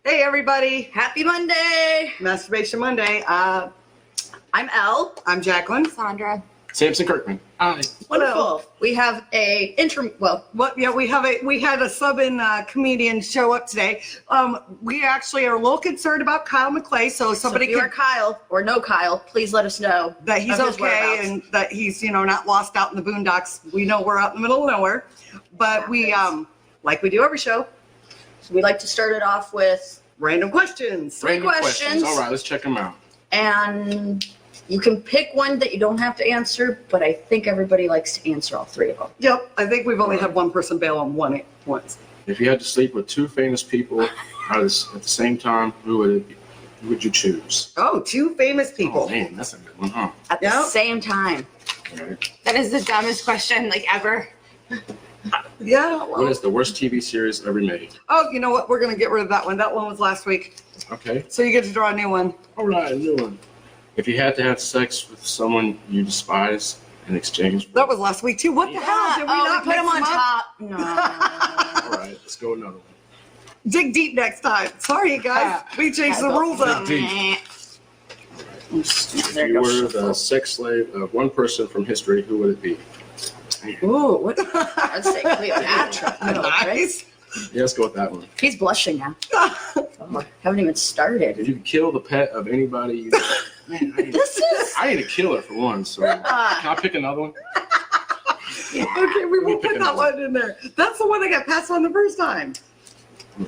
Hey everybody, Happy Monday! Masturbation Monday. I'm Elle. I'm Jacklyn. Saundra. Sampson Kirkmen. Hi. Wonderful. We have a We had a sub-in comedian show up today. We actually are a little concerned about Kyle McClay, so somebody if you are Kyle or no Kyle, please let us know that he's of his okay whereabouts. and that he's not lost out in the boondocks. We know we're out in the middle of nowhere, but we like we do every show, We like to start it off with random questions. three questions. All right, let's check them out. And you can pick one that you don't have to answer, but I think everybody likes to answer all three of them. Yep, I think we've only had one person bail on one once. If you had to sleep with two famous people at the same time, who would it be? Who would you choose? Oh, two famous people. Oh, man, that's a good one, huh? At the same time. All right. That is the dumbest question ever. Yeah. Well, What is the worst TV series ever made? oh, you know what? We're gonna get rid of that one. That one was last week, Okay. so you get to draw a new one. All right, a new one. If you had to have sex with someone you despise in exchange for... That was last week too. What the hell? Did we not put mix them on up? top. No. All right, let's go another one. Dig deep next time. Sorry, guys. We changed the rules up. Deep. If There you you were go. the sex slave of one person from history, who would it be? Ooh, what? I'd say Cleopatra. No, right? Nice. Yeah, let's go with that one. He's blushing now. Oh, haven't even started. If you could kill the pet of anybody, man, I ain't a killer for one, so can I pick another one? Okay, we won't pick put that another one in there. That's the one that got passed on the first time. Oh,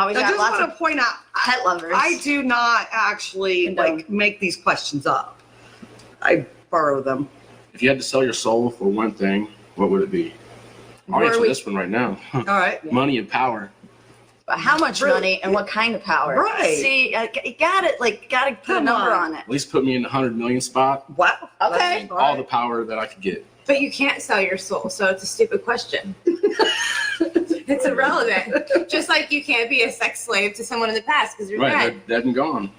we I got just lots want of to point out, pet lovers. I do not actually Condone. make these questions up. I borrow them. If you had to sell your soul for one thing, what would it be? I'll Where answer we- this one right now. All right. Money and power. But how much Really? money and what kind of power? Right. See, you got it. Got to put a Come number on. on it. At least put me in the 100 million spot. Wow. Okay. That's All the power that I could get. But you can't sell your soul, so it's a stupid question. It's irrelevant. Just like you can't be a sex slave to someone in the past because you're Right, dead. they're dead and gone.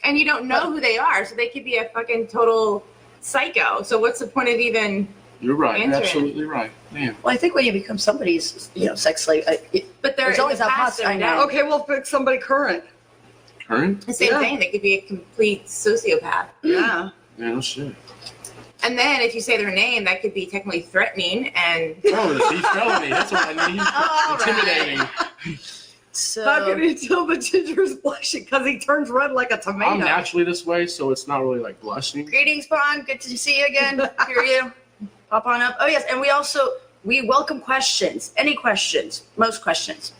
And you don't know who they are, so they could be a fucking total psycho. So what's the point of even... You're right. Answer it. Absolutely right. Man. Well, I think when you become somebody's, sex slave, But they're There's in always the that past, possi- I they're know. dead. Okay, we'll pick somebody current. Current? The same Yeah. thing. They could be a complete sociopath. Yeah. Yeah, no shit. And then if you say their name, that could be technically threatening and... Oh, the thief felony. That's what I mean. All Intimidating. so How can you tell the ginger is blushing? Because he turns red like a tomato. I'm naturally this way, so it's not really like blushing. greetings, Bond. Good to see you again. Hear you. Pop on up. Oh yes, and we welcome questions. Any questions? Most questions.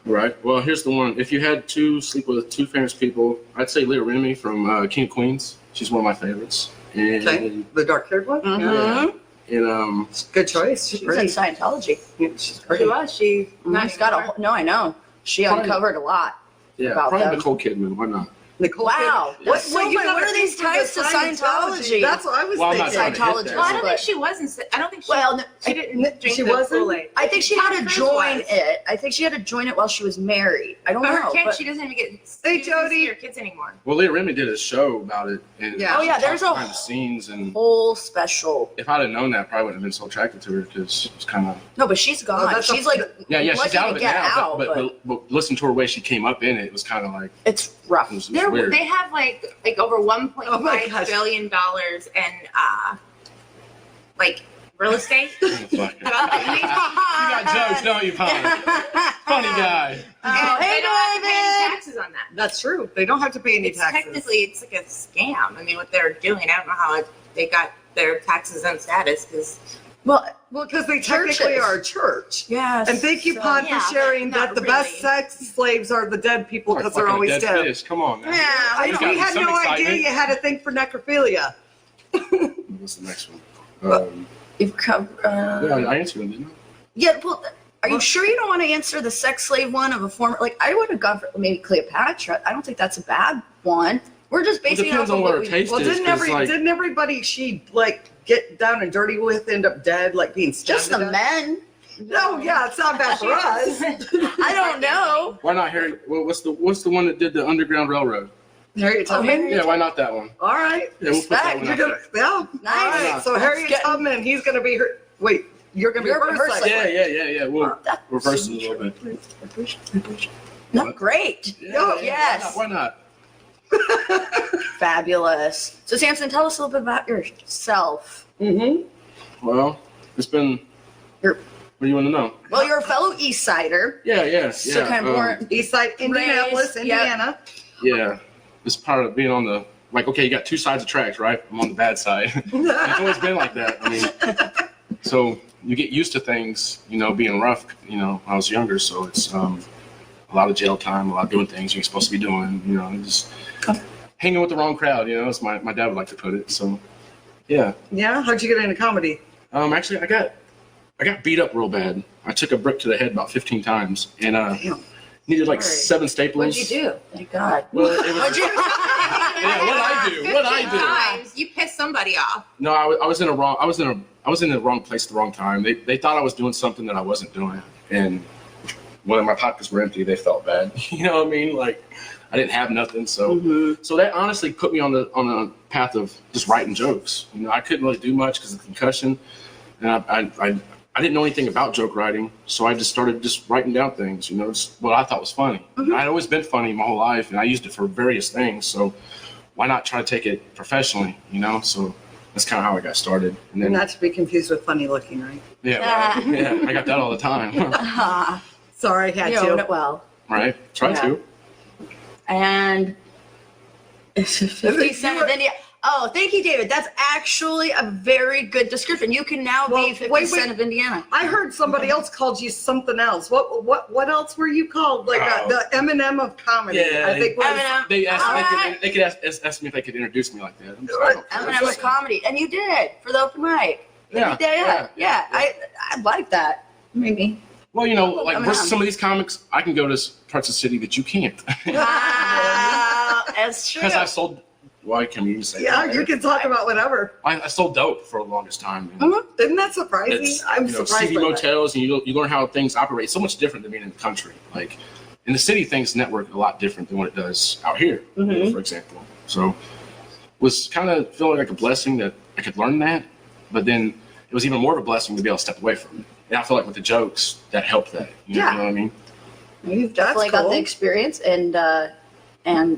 Right. Well, here's the one. If you had to sleep with two famous people, I'd say Leah Remini from King of Queens. She's one of my favorites. And, Okay. The dark-haired one? Mhm. Yeah. and Good choice. She's She's in pretty. Scientology. Yeah, she's She pretty. was. She... She's got a. No, I know. She Probably- uncovered a lot. yeah, About probably them. Nicole Kidman. Why not? Nicole Wow. Kidman. What, So you what gotta are these think ties to of Scientology? That's what I was Well, I'm not thinking. trying to hit Scientology. Well, I that. don't think she was. I don't think she... Well, no, she didn't drink she the wasn't? Kool-Aid. I think she had Tom to Cruise join was. it. I think she had to join it while she was married. I don't But know. her kids, but- she doesn't even get... Hey, she doesn't see Jody. her kids anymore. Well, Leah Remini did a show about it. And Yeah. Oh, yeah, there's a behind the scenes. And whole special. if I'd have known that, I probably wouldn't have been so attracted to her because she was kind of... No, but she's gone. that's a- she's like Yeah, she's lucky out to of it get now. out, But listen to her way she came up in it. It was kind of like... it's rough. It was They weird. have like over Oh my $1.5 gosh. billion in real estate. Fuck it. You got jokes, don't you, Pop? Funny guy. Oh, hey, they don't have to pay any David. taxes on that. That's true. They don't have to pay any It's taxes. technically it's like a scam. I mean, what they're doing, I don't know how they got their taxes on status because Well, because they technically Churches. are a church. yes. And thank you, so- Pod, yeah, for sharing but that not the best really. sex slaves are the dead people Like because they're fucking always dead dead. fish. Come on, man. Yeah, I, There's we gotta be had some no idea excitement. you had a thing for necrophilia. What's the next one? You've covered. Yeah, I answered them, didn't I? Yeah, well, are you sure you don't want to answer the sex slave one of a former? Like, I would have gone for maybe Cleopatra. I don't think that's a bad one. We're just It basing it depends off on of what what her we. taste Well, is. didn't 'cause, like, didn't everybody she like get down and dirty with end up dead, like being stabbed Just to the death? men. No, yeah, it's not bad for us. I don't know. why not Harry? Well, what's the one that did the Underground Railroad? Harriet Oh, Tubman. Harriet- Yeah, why not that one? All right. Yeah, we'll put that Respect. one You're out gonna, there. yeah. Nice. All right. So That's Harriet getting- Tubman, he's gonna be her. Wait, you're gonna be You're her her sex sex slave. Yeah. We'll That- reverse it a little bit. Great. Oh, yes. Why not? Fabulous. So, Sampson, tell us a little bit about yourself. Well, it's been. You're- What do you want to know? Well, you're a fellow East Sider. Yeah. So kind of born. East Side, Indianapolis, Raised, yep. Indiana. Yeah, it's part of being on the okay. You got two sides of tracks, right? I'm on the bad side. It's always been like that. I mean, so you get used to things, being rough. When I was younger, so it's a lot of jail time, a lot of doing things you ain't supposed to be doing. Just hanging with the wrong crowd. As my dad would like to put it. So, yeah. Yeah. How'd you get into comedy? Actually, I got beat up real bad. I took a brick to the head about 15 times, and Damn. needed like Sorry. 7 staplers. What'd you do? Thank God. Well, it was, What'd you yeah, what I do? Times you pissed somebody off. No, I was in the wrong place at the wrong time. They thought I was doing something that I wasn't doing, and when my pockets were empty, they felt bad. You know what I mean? Like I didn't have nothing, so so that honestly put me on the path of just writing jokes. I couldn't really do much because of the concussion, and I didn't know anything about joke writing, so I just started just writing down things. Just what I thought was funny. I'd always been funny my whole life, and I used it for various things. So why not try to take it professionally? So that's kind of how I got started. And then Not to be confused with funny looking, right? yeah, right. Yeah, I got that all the time. Sorry, had You own to. it well. Right? Try Yeah. to. And 50 Cent of India. Oh, thank you, David. That's actually a very good description. You can now Well, be 50 wait. Cent of Indiana. I heard somebody else called you something else. What else were you called? Like Oh. the Eminem of comedy. Yeah, I think was, Eminem. They asked Alright. they could ask me if they could introduce me like that. I'm just like, Eminem of comedy. And you did for the open mic. Yeah, Yeah. I like that. Maybe. Well, like Eminem. versus some of these comics, I can go to parts of the city that you can't. Wow. That's true. Because I sold. Well, I can't even say yeah, that. you can talk about whatever. I sold dope for the longest time. Isn't that surprising? It's I'm surprised CD by that. motels, and you learn how things operate. So much different than being in the country. Like in the city, things network a lot different than what it does out here, for example. So was kind of feeling like a blessing that I could learn that, but then it was even more of a blessing to be able to step away from it. And I feel like with the jokes, that helped that. You know what I mean? You've definitely got cool. the experience and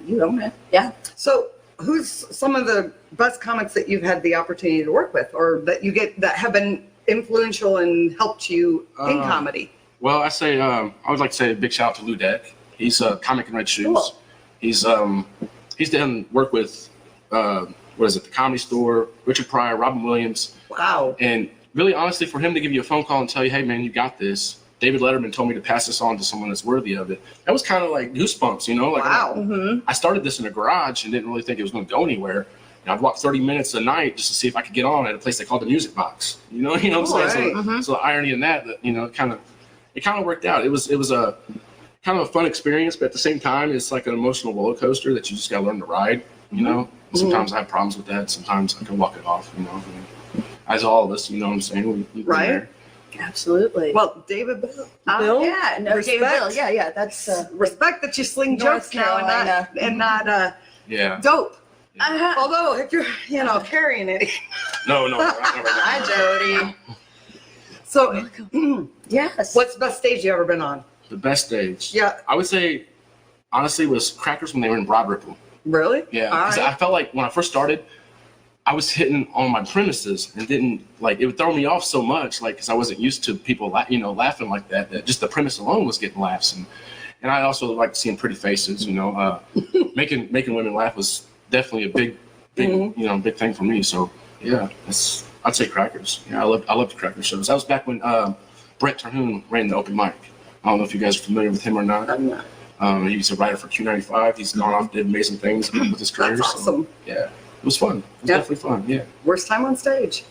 you own it. Yeah. So, who's some of the best comics that you've had the opportunity to work with, or that have been influential and helped you in comedy? Well, I would like to say a big shout out to Lou Deck. He's a comic in red shoes. Cool. He's done work with the Comedy Store, Richard Pryor, Robin Williams. Wow. And really, honestly, for him to give you a phone call and tell you, hey, man, you got this. David Letterman told me to pass this on to someone that's worthy of it. That was kind of like goosebumps, Like, Wow. I started this in a garage and didn't really think it was going to go anywhere. And I'd walk 30 minutes a night just to see if I could get on at a place they called the Music Box. You know what I'm saying? Right. So the irony in that, it kind of worked out. It was a kind of a fun experience, but at the same time, it's like an emotional roller coaster that you just got to learn to ride. Sometimes I have problems with that. Sometimes I can walk it off. As all of us, you know what I'm saying? We've been Right. there. Absolutely. Well, David Bill, Yeah, no, David respect. Bill. Yeah, that's respect that you sling North jokes now Carolina. and not Yeah. dope. uh-huh. Although if you're carrying it, No. Hi, Jody. so Yes. what's the best stage you ever been on? The best stage. Yeah. I would say, honestly, was Crackers when they were in Broad Ripple. Really? Yeah. All 'Cause right. I felt like when I first started, I was hitting on my premises and didn't it would throw me off so much, because I wasn't used to people, laughing like that. That just the premise alone was getting laughs, and I also like seeing pretty faces. Making women laugh was definitely a big big thing for me. So yeah, I'd say Crackers. Yeah, I loved the Cracker shows. That was back when Brett Terhune ran the open mic. I don't know if you guys are familiar with him or not. I'm not. He's a writer for Q95. He's gone off and did amazing things with his career. That's awesome. So, yeah, it was fun. It was Yeah. definitely fun. Yeah. Worst time on stage?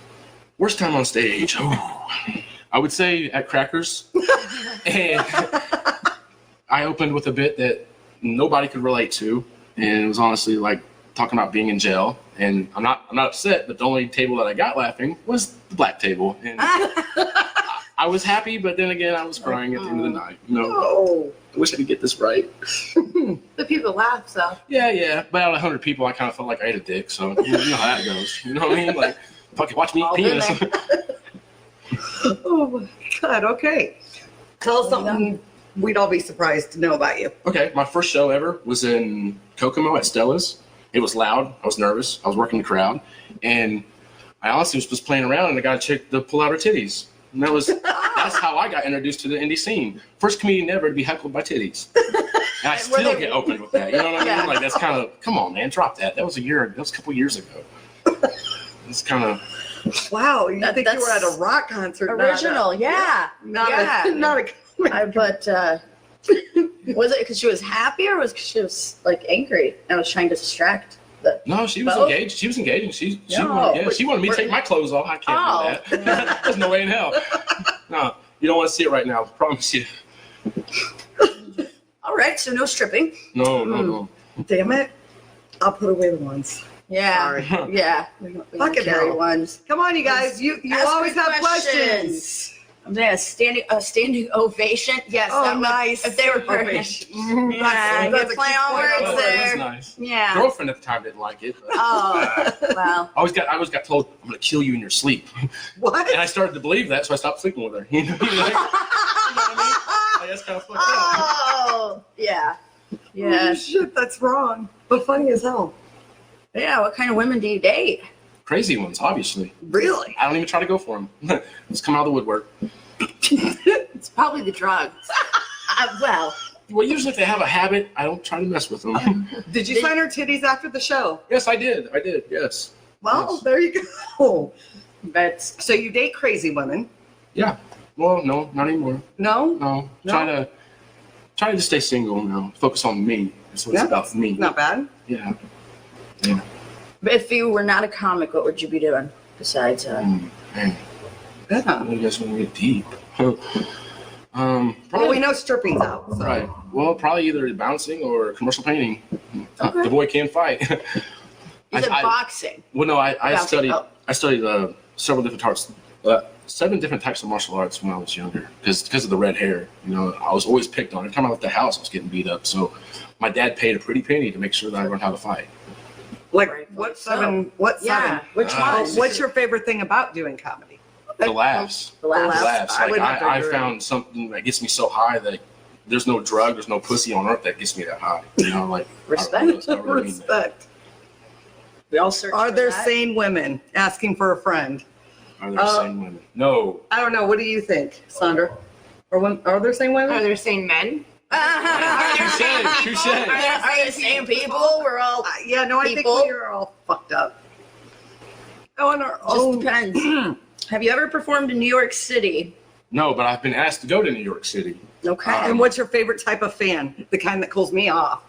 Worst time on stage. Oh, I would say at Crackers. And I opened with a bit that nobody could relate to, and it was honestly like talking about being in jail. And I'm not upset, but the only table that I got laughing was the black table. And I was happy, but then again, I was crying at the end of the night. Oh. I wish I could get this right. But people laugh, so. Yeah. But out of 100 people, I kind of felt like I ate a dick. So you know how that goes. You know what I mean? Like, fucking watch me eat All been penis. Oh my God. Okay. Tell us something we'd all be surprised to know about you. Okay, my first show ever was in Kokomo at Stella's. It was loud. I was nervous. I was working the crowd, and I honestly was just playing around, and I got a chick to pull out her titties. And that's how I got introduced to the indie scene. First comedian ever to be heckled by titties. And I still get open with that. You know what I mean? Yeah. Like, that's kind of, come on, man, drop that. That was a couple years ago. It's kind of. Wow, you think you that's were at a rock concert? Original, yeah. Not Yeah. not a But was it because she was happy or was it because she was like angry and was trying to distract the? No, she was Both? engaged. She was engaging. She No. wanted me to take my clothes off. I can't do that. There's no way in hell. No, you don't want to see it right now. I promise you. All right, so no stripping. No. Damn it! I'll put away the ones. Yeah, Sorry. yeah. We don't Fucking carry hell. ones. Come on, you guys. You Ask always me have questions. I'm saying a standing ovation. Yes. Oh, that would- nice. If they were Ovation. Yeah, That's good a play cute on point. words Oh, that there. was nice. Yeah. Girlfriend at the time didn't like it. But Oh, well. I always got told I'm gonna kill you in your sleep, What? and I started to believe that, so I stopped sleeping with her. You know what I mean? Like, that's kind of fucked up. Oh, yeah. Oh, Yeah. shit, that's wrong. But funny as hell. Yeah. What kind of women do you date? Crazy ones, obviously. Really? I don't even try to go for them. Just come out of the woodwork. It's probably the drugs. Well, Well, usually if they have a habit, I don't try to mess with them. Did you sign her titties after the show? Yes, I did. Yes. Well, Yes. there you go. but So you date crazy women? Yeah. Well, no, not anymore. No? No. No? Try to just stay single now. Focus on me. That's what Yeah. it's about for me. Not bad. Yeah. if you were not a comic, what would you be doing besides? Man, Yeah. you guys want to get deep. Well, Probably, we know stripping's out. So. right. Well, probably either bouncing or commercial painting. Okay. The boy can't fight. You said I- boxing. Well, no, I Bouncing. studied several different arts, 7 different types of martial arts when I was younger because of the red hair. You know, I was always picked on. Every time I left the house, I was getting beat up. So my dad paid a pretty penny to make sure that I learned how to fight. Like, Right. what So- seven? What Yeah. seven? Which Uh, one? What's your favorite thing about doing comedy? The laughs. The laughs. The laughs. I Like, would have to I agree. found something that gets me so high that there's no drug, there's no pussy on earth that gets me that high. You know, like Respect. I really mean that. Respect. We all search. Are for there that. sane women asking for a friend? Are there sane women? No. I don't know. What do you think, Saundra? Are there sane women? Are there sane men? Touche. Are they the same people? We're all. Yeah, no, I People? think we are all fucked up. Oh, on our Just own. depends. Have you ever performed in New York City? No, but I've been asked to go to New York City. Okay. And what's your favorite type of fan? The kind that cools me off.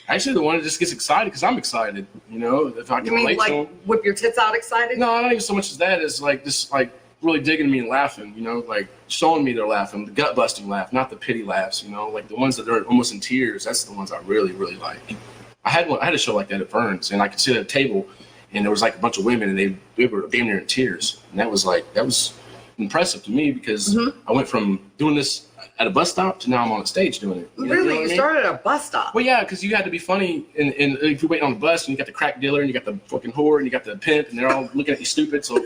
Actually, the one that just gets excited because I'm excited. You know, if I You can mean relate like to them. whip your tits out excited? No, not even so much as that. Is like just like really digging me and laughing. You know, like showing me they're laughing, the gut busting laugh, not the pity laughs. You know, like the ones that are almost in tears. That's the ones I really, really like. I had a show like that at Burns, and I could sit at a table, and there was like a bunch of women, and they were damn near in tears, and that was impressive to me because I went from doing this at a bus stop to now I'm on a stage doing it. Really? what I You mean? started at a bus stop? Well, yeah, because you had to be funny, and if you're waiting on the bus, and you got the crack dealer, and you got the fucking whore, and you got the pimp, and they're all looking at you stupid. So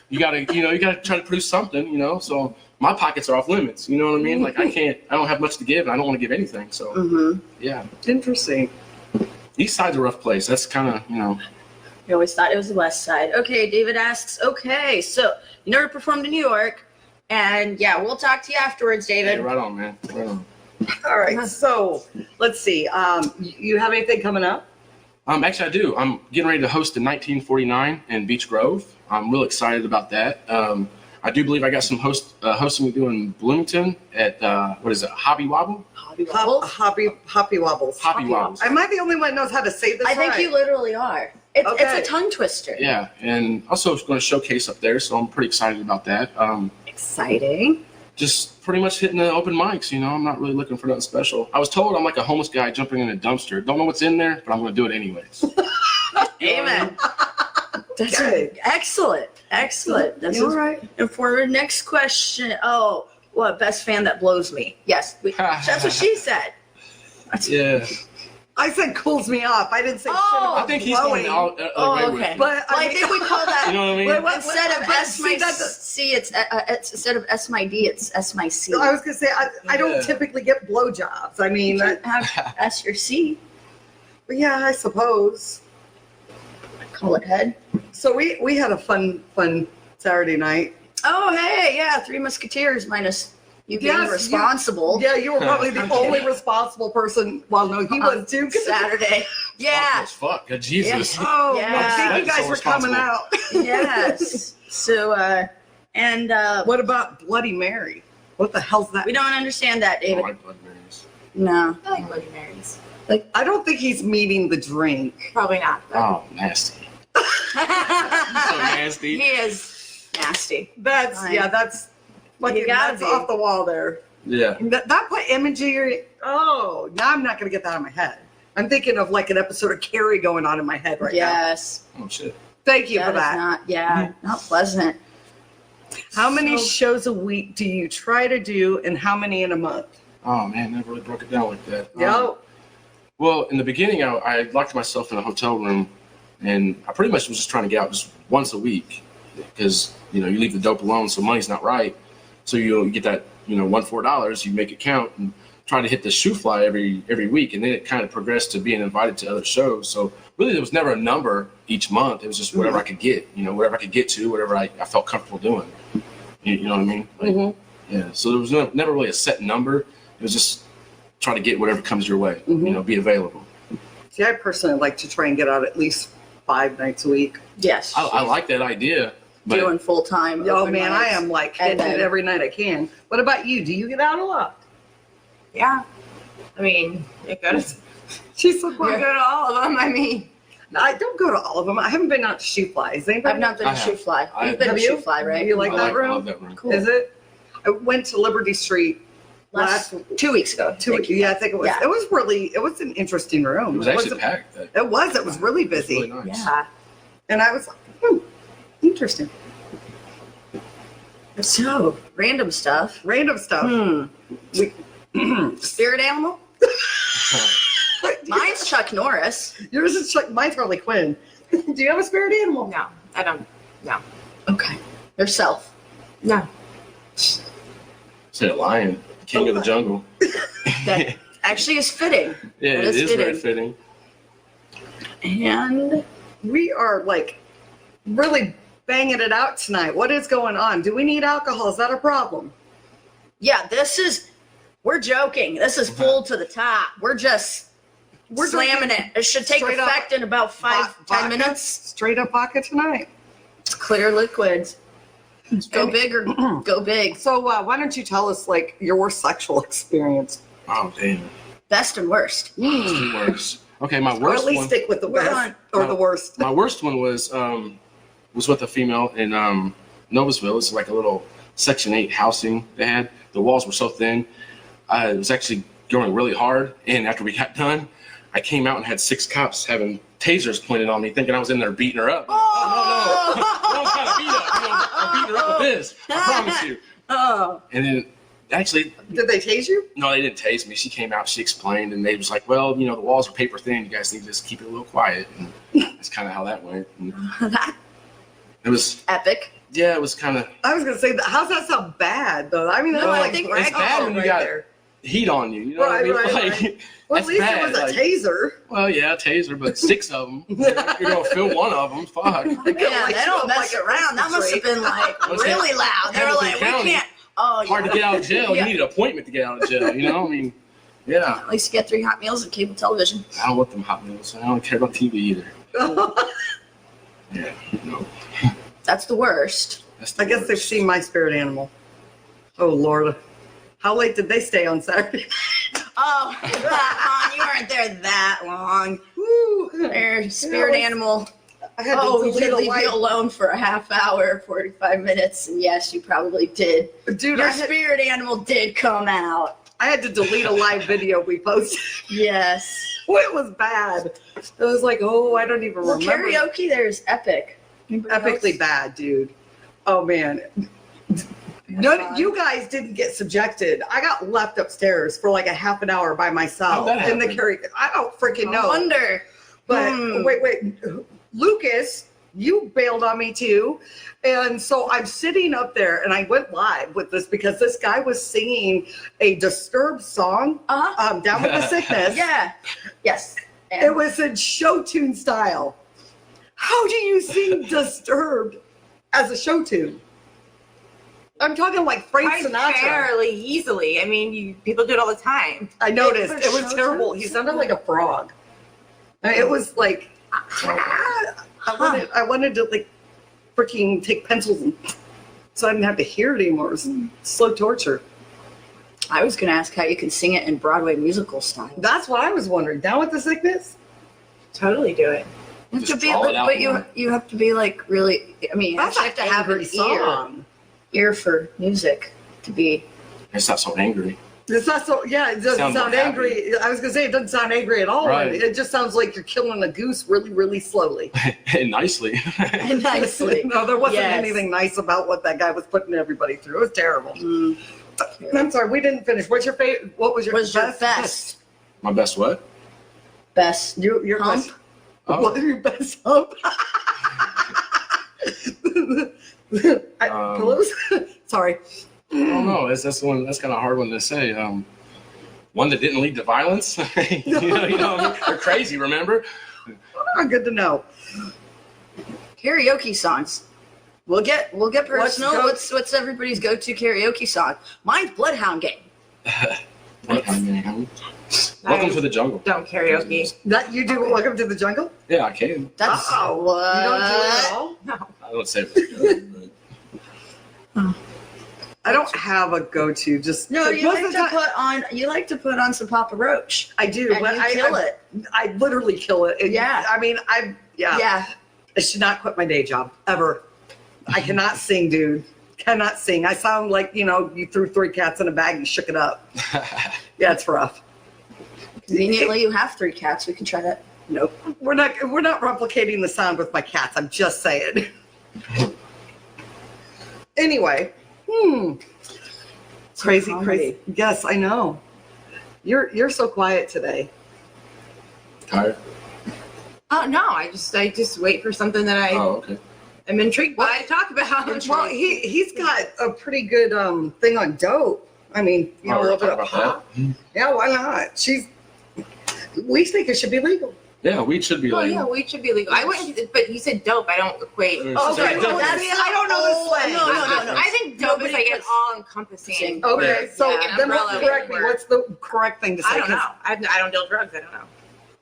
you gotta try to produce something, you know. So my pockets are off limits, you know what I mean? Like I don't have much to give, and I don't want to give anything. So yeah, Interesting. East Side's a rough place. That's kind of You always thought it was the West Side. Okay, David asks, okay, so you never performed in New York, and yeah, we'll talk to you afterwards, David. Hey, right on, man. Right on. All right. So let's see. You have anything coming up? Actually, I do. I'm getting ready to host in 1949 in Beech Grove. I'm real excited about that. I do believe I got some hosting to do in Bloomington at what is it, Hobby Wobble? Hobby Wobbles? Hoppy Wobbles. Hobby Wobbles. Am I the only one that knows how to say this I think right? you literally are. It's Okay. a tongue twister. Yeah, and also going to showcase up there, so I'm pretty excited about that. Exciting. Just pretty much hitting the open mics, you know. I'm not really looking for nothing special. I was told I'm like a homeless guy jumping in a dumpster. Don't know what's in there, but I'm going to do it anyways. Amen. That's Okay. excellent. Excellent. That's You're right. informative. Next question. Oh, what best fan that blows me? Yes, that's what she said. Yeah. I said cools me off. I didn't say Oh, I think he's going glowing. out. Oh, away okay. with But Well, I think we call that. You know what I mean? Wait, what- Instead of but S see, my that's- C, it's instead of S my D, it's S my C. I was gonna say I don't Yeah. typically get blowjobs. I mean, Have S or C. yeah, I suppose. Call it head. So we had a fun Saturday night. Oh, hey, yeah, Three Musketeers minus you being Yes, you- responsible. Yeah, you were probably the I'm only kidding. responsible person. Well, no, he on was too. 'Cause- Saturday. Yeah. Fuck, Jesus. Oh, Yeah. man, see, you That's guys so were coming out. Yes. So, and What about Bloody Mary? What the hell's that? we don't understand that, I don't David. like Blood Marys. No. I like Bloody Marys. I don't think he's meaning the drink. Probably not. But Oh, nasty. So nasty. He is nasty. That's Fine. yeah, that's like You gotta that's be. off the wall there. Yeah. That put imagery. Oh, now I'm not gonna get that out of my head. I'm thinking of like an episode of Carrie going on in my head right now. Yes. Oh shit. Thank you for That is that. not, yeah, not pleasant. How many So- shows a week do you try to do, and how many in a month? Oh man, never really broke it down like that. Yo, Well, in the beginning, I locked myself in a hotel room, and I pretty much was just trying to get out just once a week, because you leave the dope alone, so money's not right. So you get that $4, you make it count, and try to hit the shoe fly every week, and then it kind of progressed to being invited to other shows. So really, there was never a number each month. It was just whatever I could get, whatever I could get to, whatever I felt comfortable doing. You know what I mean? Like, yeah. So there was never really a set number. It was just try to get whatever comes your way. Be available. see, I personally like to try and get out at least 5 nights a week. Yes. I like that idea, but Doing full time. Oh man, I am like hitting And it then- every night I can. What about you? Do you get out a lot? yeah. I mean, you go to She's like, you well, go to all of them. I mean, I don't go to all of them. I haven't been out to shoe flies. Anybody? I've not been I to have. Shoe Fly. I- You've been Have to you? Shoe Fly, right? You like I that I room? love that room. Cool. Is it? I went to Liberty Street last 2 weeks ago. 2 weeks. Yeah, I think it was. Yeah. It was an interesting room. It was actually wasn't- packed. It was. It was really It was busy. really nice. Yeah. And I was like, interesting. So, random stuff. Random stuff. Spirit animal? Mine's Chuck Norris. Yours is Chuck. Mine's Harley Quinn. Do you have a spirit animal? no, I don't. No, Okay. Yourself. no. Say a lion, king of the jungle. That actually is fitting. Yeah, That it is is very fitting. And We are like really banging it out tonight. What is going on? Do we need alcohol? Is that a problem? yeah, we're joking. This is full to the top. We're slamming drinking it. It should take straight up effect in about 10 vodka? minutes. Straight up vodka tonight. It's clear liquids. Go big or go big. So why don't you tell us like your worst sexual experience? Oh damn, Best and worst. it's the worst. Okay, my Or at worst least one. stick with the We're best on- or the worst. My worst one was with a female in Noblesville. It's like a little Section 8 housing they had. The walls were so thin. It was actually going really hard. And after we got done, I came out and had 6 cops having tasers pointed on me, thinking I was in there beating her up. Oh, no. No kind of beat up. I'm beating her up with this. I promise you. Oh. And then actually, Did they tase you? no, they didn't tase me. She came out, she explained, and they was like, well, the walls are paper thin. You guys need to just keep it a little quiet. And that's kind of how that went. And it was, Epic. yeah, it was kind of I was gonna say, how's that sound bad though? I mean, that's No, I like think brag it's bad when you right got there. heat on you. You know what I mean? Right, Like, Well, at that's least bad. it was a like, taser. well, yeah, taser, but 6 of them. You're going to fill one of them. Fuck. Man, like they you don't up mess like a around. That must have been like Was really loud. They were like, we Hamilton County. can't. Oh, Hard to yeah. get out of jail. Yeah. You need an appointment to get out of jail. I mean, yeah. At least get 3 hot meals and cable television. I don't want them hot meals. I don't care about TV either. Yeah, no. That's the worst. That's the I guess they've worst. seen my spirit animal. Oh Lord, how late did they stay on Saturday? Oh, you weren't there that long. Woo. Their spirit Yeah, animal. I had to Oh, we delete did a leave light. you alone for a half hour, 45 minutes, and yes, you probably did. Dude, Your I had, spirit animal did come out. I had to delete a live video we posted. Yes. It was bad. It was like, oh, I don't even Well, remember. karaoke there is epic. Anybody Epically else? bad, dude. Oh man. None, you guys didn't get subjected. I got left upstairs for like a half an hour by myself How'd that in the happen? karaoke. I don't freaking No know. wonder. But wait, Lucas, you bailed on me too. And so I'm sitting up there and I went live with this because this guy was singing a Disturbed song, Down with the Sickness. Yeah. Yes. It was in show tune style. How do you sing Disturbed as a show tune? I'm talking like Frank Quite Sinatra. fairly easily. I mean, people do it all the time. I noticed. for It was show terrible. tunes? He sounded like a frog. It was like, I wanted to like freaking take pencils and so I didn't have to hear it anymore. It was slow torture. I was going to ask how you can sing it in Broadway musical style. That's what I was wondering. Down with the Sickness? Totally do it. You have Just to be, draw it out but more. you have to be like really. I mean, That's you have to have an ear for music to be. It's not so angry. It's not so, yeah, it doesn't Sounds sound more angry. I was going to say it doesn't sound angry at all. Right. It just sounds like you're killing a goose really, really slowly. And nicely. Nicely. No, there wasn't Yes. anything nice about what that guy was putting everybody through. It was terrible. Mm. I'm sorry, we didn't finish. What's your favorite? What was your Was your best? best My best what? best Your hump? best. Oh. What is your best hump? Pillows? Sorry. I don't know. That's one. That's kind of a hard one to say. One that didn't lead to violence. you know, I mean? They're crazy. Remember? Oh, good to know. Karaoke songs. We'll get personal. go- What's everybody's go-to karaoke song? Mine's Bloodhound Gang. Welcome I to the jungle. don't karaoke. That you do Welcome to the Jungle? Yeah, I can. That's Oh, what. you don't do it at all? No. I don't say it. But I don't have a go-to. Just No, you most like of the to time- put on. You like to put on some Papa Roach. I do, And but you I kill it. I literally kill it. Yeah. I mean, Yeah. I should not quit my day job ever. I cannot sing, dude. Cannot sing. I sound like, you threw 3 cats in a bag and shook it up. Yeah, it's rough. Conveniently, you have 3 cats. We can try that. Nope. We're not replicating the sound with my cats. I'm just saying. Anyway. Crazy. Yes, I know. You're so quiet today. Tired? Oh no, I just wait for something that Oh, okay. I'm intrigued by to talk about. Well, he's got a pretty good thing on dope. I mean, a Oh, little bit talk of about pop. Yeah, why not? We think it should be legal. Yeah, weed should be Oh like. yeah, weed should be legal. I wouldn't, but you said dope. I don't equate. Oh, okay. Well, that's I don't know the slang. No. I think dope is Nobody like an puts- all-encompassing. Okay, so Yeah, an then umbrella correct me. word. What's the correct thing to say? I don't 'Cause know. I don't deal drugs. I don't know.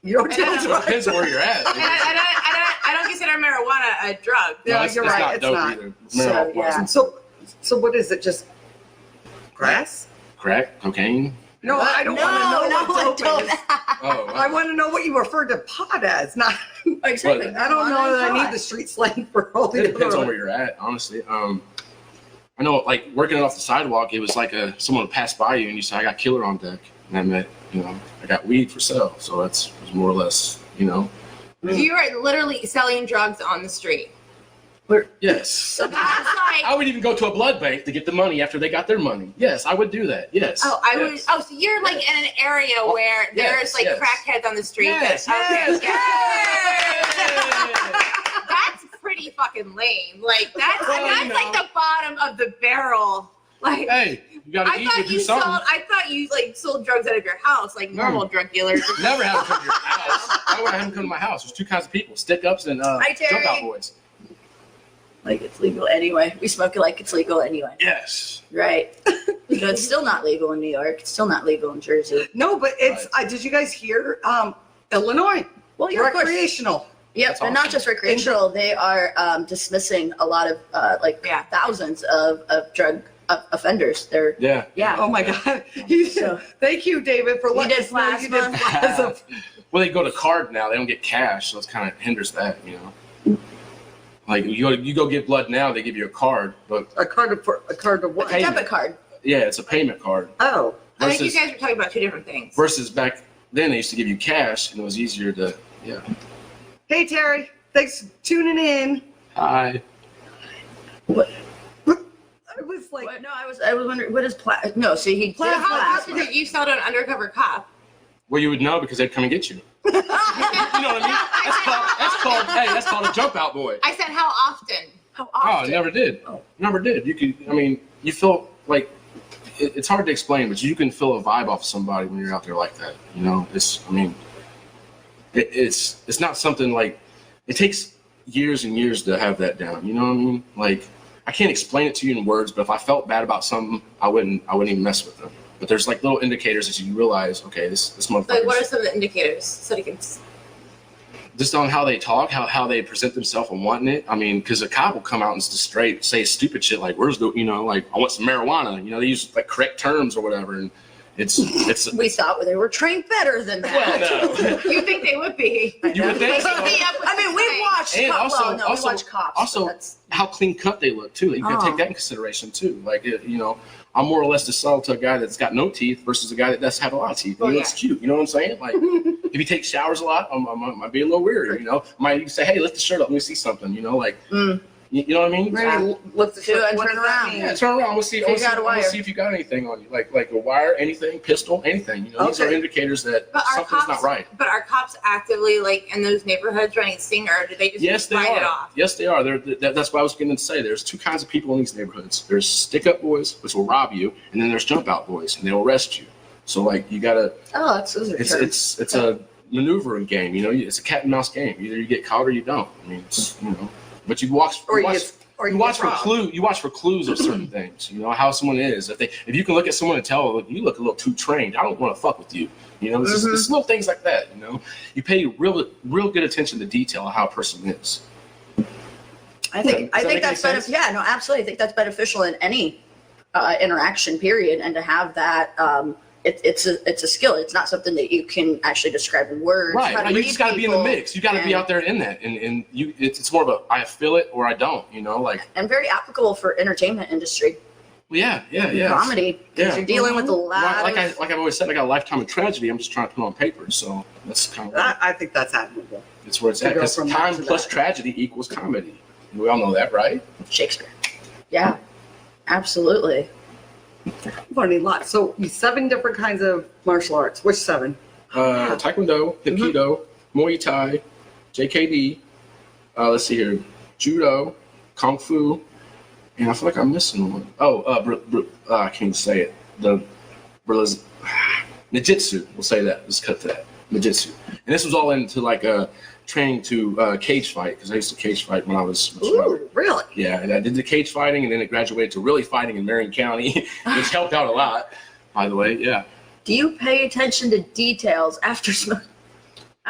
You don't do I don't know. It depends on where you're at. I don't consider marijuana a drug. Yeah, it's, you're it's right, Not it's dope not. either. So, Marijuana, yeah. So what is it? Just grass? Crack, cocaine. No, I don't want to know what dope is. Oh, I want to know what you refer to pot as. Not. Exactly. But- I don't know that I need Pot. the street slang for all the It depends on other. where you're at, honestly. I know, like working it off the sidewalk, it was like someone would pass by you and you say, "I got killer on deck," and I meant, I got weed for sale. So it was more or less, So you are literally selling drugs on the street. Yes. So that's like. I would even go to a blood bank to get the money after they got their money. Yes, I would do that. Yes. Oh, I yes. was. Oh, so you're like in an area where there's like yes. crackheads on the street. Yes, that, yes. That's pretty fucking lame. Like that's Well, like the bottom of the barrel. Like Hey, you gotta I eat thought to do you something. sold. I thought you like sold drugs out of your house, like normal drug dealers. Never have them come to your house. Why would I have them come to my house? There's 2 kinds of people: stick-ups and Hi, Terry. jump out boys. Like it's legal anyway. We smoke it like it's legal anyway. Yes. Right. It's still not legal in New York. It's still not legal in Jersey. No, but it's. Did you guys hear? Illinois Well, yeah, of course. recreational. Yep, That's and not awesome. just recreational. They are dismissing a lot of thousands of drug offenders. They're Yeah. Oh my God! So- Thank you, David, for letting did us know you did plasma. plasma. Well, they go to card now. They don't get cash, so it kind of hinders that, Like you go get blood now, they give you a card, but A card of what? a debit card. yeah, it's a payment card. Oh, I think you Versus, guys were talking about two different things. versus back then, they used to give you cash, and it was easier to. Yeah. hey Terry, thanks for tuning in. Hi. I was just like, What? No, I was wondering what is no. See, he So how did you sell to an undercover cop? Well, you would know because they'd come and get you. You know what I mean? That's called a jump out boy. I said how often? How Oh, often? never did. Never did. You feel like it's hard to explain, but you can feel a vibe off of somebody when you're out there like that. You know, it's not something like, it takes years and years to have that down. You know what I mean? Like, I can't explain it to you in words, but if I felt bad about something, I wouldn't even mess with them. But there's like little indicators that you realize, okay, this motherfucker. Like, what are some of the indicators so you can? Just on how they talk, how they present themselves and wanting it. I mean, because a cop will come out and just straight say stupid shit like, "Where's the," like, "I want some marijuana." You know, they use like correct terms or whatever, and it's. We thought they were trained better than that. Well, no. You think they would be? You would think so. I mean, we watched. And we watch cops. Also, how clean cut they look too. You got to take that in consideration too. Like, I'm more or less decile to a guy that's got no teeth versus a guy that does have a lot of teeth. He looks cute. You know what I'm saying? Like, if he takes showers a lot, I might be a little weird. Might say, "Hey, lift the shirt up. Let me see something." You know what I mean? maybe lift the shirt and what turn does that around. mean? Yeah, turn around. We'll see. I want to see if you got anything on you, like a wire, anything, pistol, anything. These are indicators that something's not right. But are cops actively like in those neighborhoods running sting, or do they just write it off? Yes, they are. That's what I was going to say. There's two kinds of people in these neighborhoods. There's stick-up boys, which will rob you, and then there's jump-out boys, and they'll arrest you. So like you gotta. Oh, that's it's a maneuvering game. It's a cat and mouse game. Either you get caught or you don't. I mean, but you watch for clues of certain things. How someone is. If you can look at someone and tell, "Look, you look a little too trained. I don't want to fuck with you." It's just little things like that. You pay real good attention to detail of how a person is. I think that's beneficial. Yeah, no, absolutely. I think that's beneficial in any interaction period, and to have that. It's a skill. It's not something that you can actually describe in words. Right. You just got to be in the mix. You got to be out there in that, and it's more of a I feel it or I don't. And very applicable for entertainment industry. Yeah. Comedy. Because you're dealing with a lot. Like I've always said, I got a lifetime of tragedy. I'm just trying to put on paper. So that's kind of. I think that's admirable. It's where it's at. Because time plus tragedy equals comedy. We all know that, right? Shakespeare. Yeah. Absolutely. I've learned a lot. So 7 different kinds of martial arts. Which 7? Taekwondo, Hapkido, Muay Thai, JKD. Let's see here, Judo, Kung Fu, and I feel like I'm missing one. I can't even say it. The Ninjutsu. We'll say that. Let's cut to that. Ninjutsu. And this was all into like training to cage fight, because I used to cage fight when I was younger. Really? Yeah, and I did the cage fighting, and then it graduated to really fighting in Marion County, which helped out a lot, by the way. Yeah. Do you pay attention to details after smoking?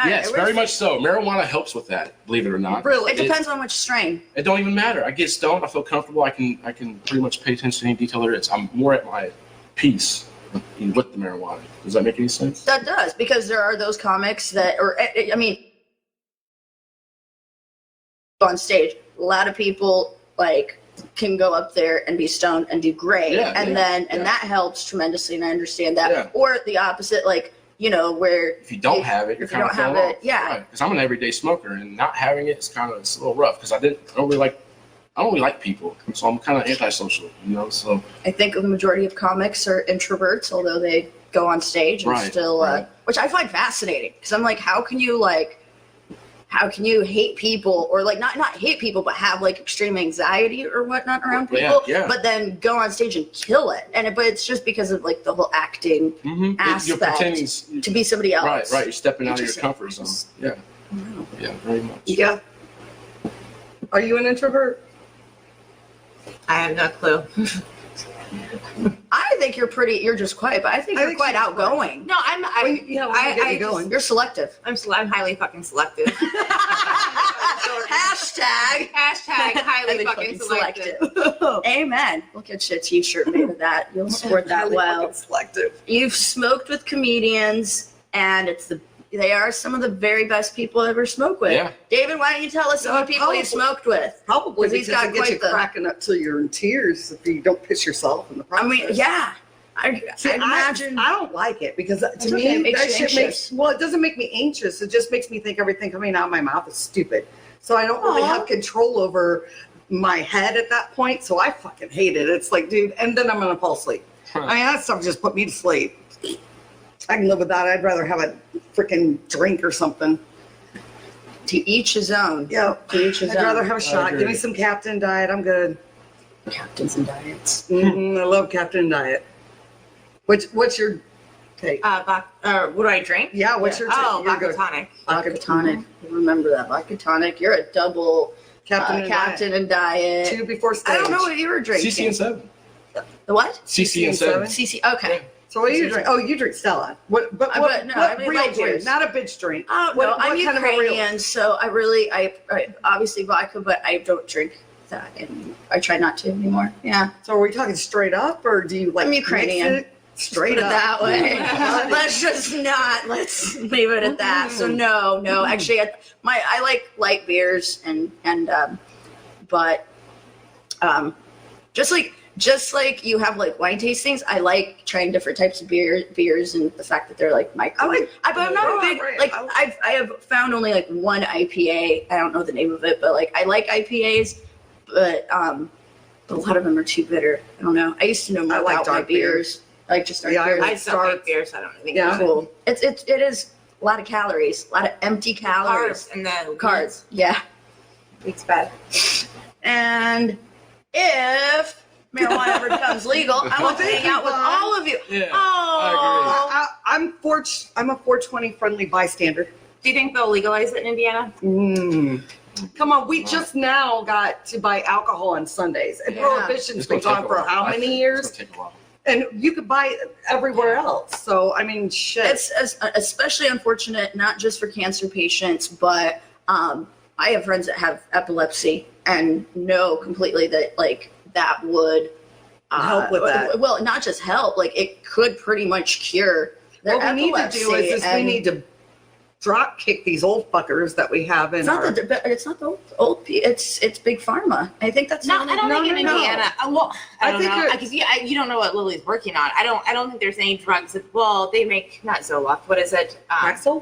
Yes, very much so. Marijuana helps with that, believe it or not. Really? It depends on which strain. It don't even matter. I get stoned. I feel comfortable. I can pretty much pay attention to any detail there is. I'm more at my peace with the marijuana. Does that make any sense? That does, because there are those comics that, on stage, a lot of people can go up there and be stoned and do great, and that helps tremendously, and I understand that. Yeah. Or the opposite, where if you don't have it, you're kind of have off. it, yeah. Because I'm an everyday smoker, and not having it is it's a little rough, because I don't really like people, so I'm kind of antisocial, So I think the majority of comics are introverts, although they go on stage and still, which I find fascinating, because I'm like, how can you hate people, or not hate people, but have extreme anxiety or whatnot around people, but then go on stage and kill it? But it's just because of the whole acting aspect, you're pretending to be somebody else. Right. You're stepping out of your comfort zone. Yeah. Wow. Yeah, very much. Yeah. Are you an introvert? I have no clue. I think you're just quiet, but I think you're quite outgoing. No, You're selective. I'm highly fucking selective. Hashtag highly fucking selective. Amen. We'll get you a t-shirt made of that. You'll sport that well. Selective. You've smoked with comedians, and they are some of the very best people I ever smoked with. Yeah. David, why don't you tell us some of the people you smoked with? Probably because he's got it gets you quite cracking up till you're in tears if you don't piss yourself in the process. I mean, yeah. I imagine. I don't like it, because to okay, me it makes that you shit anxious. it doesn't make me anxious. It just makes me think everything coming out of my mouth is stupid. So I don't really have control over my head at that point, so I fucking hate it. It's like, dude, and then I'm gonna fall asleep. I mean, that stuff just put me to sleep. I can live with that. I'd rather have a freaking drink or something. To each his own. Yeah, To each his I'd own. rather have a shot. Give me some Captain Diet. I'm good. Captains and diets. I love Captain Diet. What's your take? What do I drink? Yeah, what's your take? Oh, You're vodka good. tonic. Vodka tonic. Remember that vodka tonic. You're a double Captain and captain and diet. Diet. 2 before stage. I don't know what you were drinking. CC and 7. The what? CC and 7. CC. Okay. So what do you drink? Oh, you drink Stella. What real light drink? beers. Not a bitch drink. Oh What- no, what I'm kind of a real- Ukrainian, so I obviously vodka, but I don't drink that, and I try not to anymore. Yeah, So are we talking straight up, or do you like I'm mix Ukrainian. it straight put it up? that way. Let's leave it at that. So no, actually, I like light beers but just like you have like wine tastings, I like trying different types of beers and the fact that they're like micro. But I'm not a big right. like I have found only like one IPA. I don't know the name of it, but like I like IPAs, but a lot of them are too bitter. I don't know. I used to know more I like about my dark beer. beers. I like just dark Yeah, beers. I just don't like beer, so I don't think Yeah. Cool. It is a lot of calories, a lot of empty calories. carbs and then Carbs. Yeah. It's bad. And if marijuana ever becomes legal, I want to hang out with all of you. Yeah, Oh, I'm a 420 friendly bystander. Do you think they'll legalize it in Indiana? Come on, we just now got to buy alcohol on Sundays, and Yeah. prohibition's It's been gonna gone take a for while. how I many think years? It's gonna take a while. And you could buy it everywhere else. So I mean, shit. it's especially unfortunate, not just for cancer patients, but I have friends that have epilepsy and know completely that like that would Help with that. Well, not just help, like it could pretty much cure their what we need to do epilepsy, is we and need to drop kick these old fuckers that we have in It's not our. it's not the old. It's big pharma. I think that's No, I don't No, think in no, no. Indiana. Well, I don't think know it- because you don't know what Lily's working on. I don't think there's any drugs that. Well, they make not Zoloft. What is it? Paxil?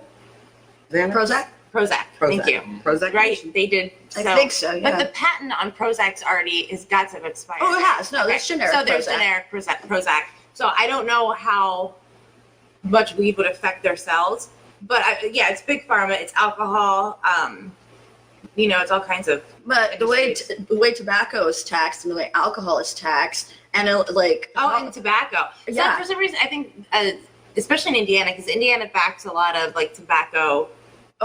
Xanax? Prozac. Prozac. Thank you. Prozac. Right, they did. I think so. Yeah. But the patent on Prozac's already is got to expire. Oh, it has. No, that's generic So there's Prozac. generic Prozac. So I don't know how much weed would affect their cells. But yeah, it's big pharma. It's alcohol. It's all kinds of. But the way tobacco is taxed and the way alcohol is taxed, and and tobacco. Yeah. So for some reason, I think, especially in Indiana, because Indiana backs a lot of like tobacco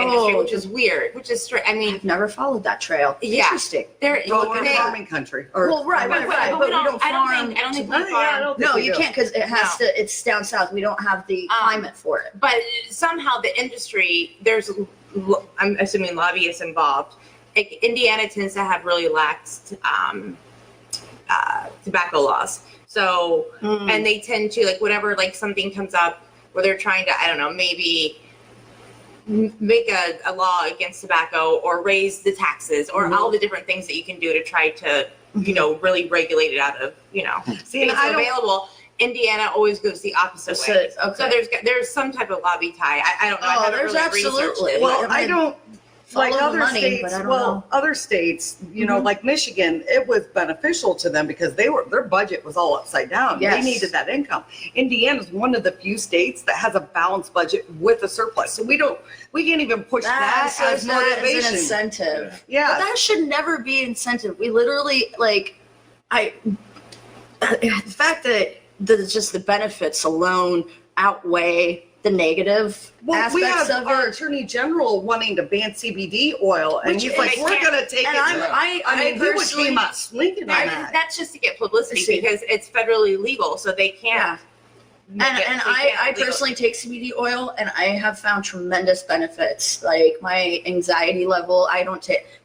industry, which is weird. Which is I mean, I've never followed that trail. Yeah. Interesting. Well, we're a farming country. Or, Well, right. But But we we don't I don't farm. think. I don't think No, we yeah, farm. I don't think No, we you do. can't because it has to. It's down south. We don't have the climate for it. But somehow the industry, I'm assuming lobbyists involved. Like, Indiana tends to have really lax tobacco laws. So, and they tend to, like, whenever, like, something comes up where they're trying to, I don't know, maybe make a law against tobacco or raise the taxes or all the different things that you can do to try to, really regulate it out of, See, and it's I don't- available. Indiana always goes the opposite So, way. okay. So there's some type of lobby tie. I don't know. I Oh, haven't there's really absolutely. researched it. Well, I I mean, don't follow like the other money, states. but I don't Well, know. other states, like Michigan, it was beneficial to them because their budget was all upside down. Yes. They needed that income. Indiana's one of the few states that has a balanced budget with a surplus. So we can't even push that as that motivation. is an incentive. Yeah. But that should never be incentive. We literally the fact that just the benefits alone outweigh the negative Well, we aspects have of our it. attorney general wanting to ban CBD oil, and Which he's is- like, "We're going to take And it." I he would personally, came out swinging on that. That's just to get publicity See. because it's federally legal, so they can't. yeah. And I personally take CBD oil, and I have found tremendous benefits. Like my anxiety level,